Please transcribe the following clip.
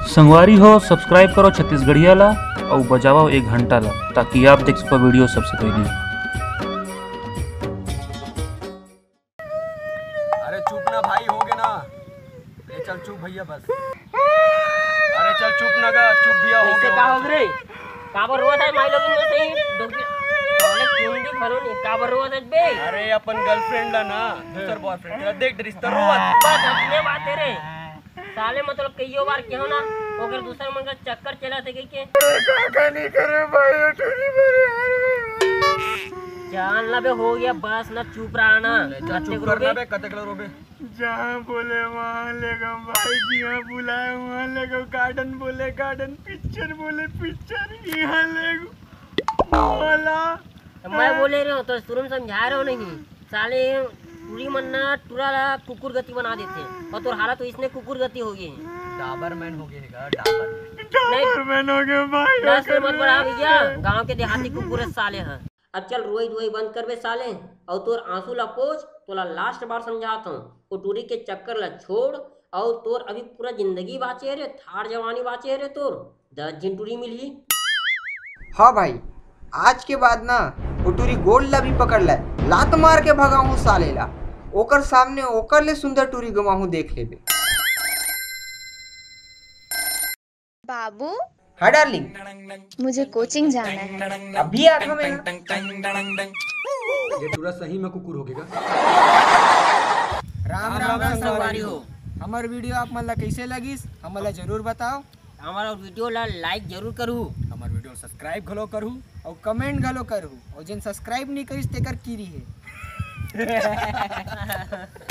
संगवारी हो सब्सक्राइब करो छत्तीसगढ़िया ला और बजाओ एक घंटा ला ताकि आप देख सको वीडियो सबसे पहले। अरे चुप ना भाई, हो गए ना। ए चल चुप भैया बस। अरे चल चुप ना गा, चुप भैया हो गए। का हो रे काबर रोत है माई लोगिन में सही डोके तोले चुंडी भरो नहीं काबर रोत है बे। अरे अपन गर्लफ्रेंड ला ना दूसर बॉयफ्रेंड तेरा देख रिश्ता रोत बस अपने बात है रे साले मतलब कईयो बार क्यों ना ओकर दूसर मन का चक्कर चला थे के काका नहीं करे भाई टूरी मेरे जान ला बे हो गया बस ना चुप रहा ना चुप करना बे कते कलर रोबे। जहाँ बोले वहाँ ले गो भाई जी, यहाँ बुलाए वहाँ ले गो, गार्डन बोले गार्डन, पिक्चर बोले पिक्चर, यहाँ ले गो बोला। मैं बोले रहे हो तो शुरू में समझा रहे हो नहीं साले पूरी मन्ना टूरा कुकुर गति बना देते और तो हालत तो इसने कुकुर गति हो गई डाबरमैन हो गया डाबर डाबरमैन हो गए भाई। दस में मत बढ़ा भैया, गांव के देहाती कुकुर साले हैं। अब चल रोई धोई बंद कर बे साले और तोर आंसू ला पोछ तोला लास्ट बार समझाता हूँ वो टूरी के चक्कर ला छोड़ और तोर अभी पूरा जिंदगी बाचे रे थार जवानी बाचे रे तोर 10 दिन टूरी मिली। हाँ भाई आज के बाद ना वो टूरी गोल ला भी पकड़ ला लात मार के भगाऊं साले ला, ओकर सामने ओकर ले सुंदर टूरी गवाहू देख लेबे। बाबू हाँ डार्लिंग मुझे कोचिंग जाना है। अभी आठवां में ये टूरा सही में कुकुर हो गया। राम राम राम संगवारी हो। हमार वीडियो आप मन ला कैसे लगिस हमन ला जरूर बताओ। हमारा वीडियो ला लाइक जरूर करू, हमार वीडियो सब्सक्राइब घलो करू और कमेंट घलो करू और जिन सब्सक्राइब नहीं करिस तेकर कीरी है।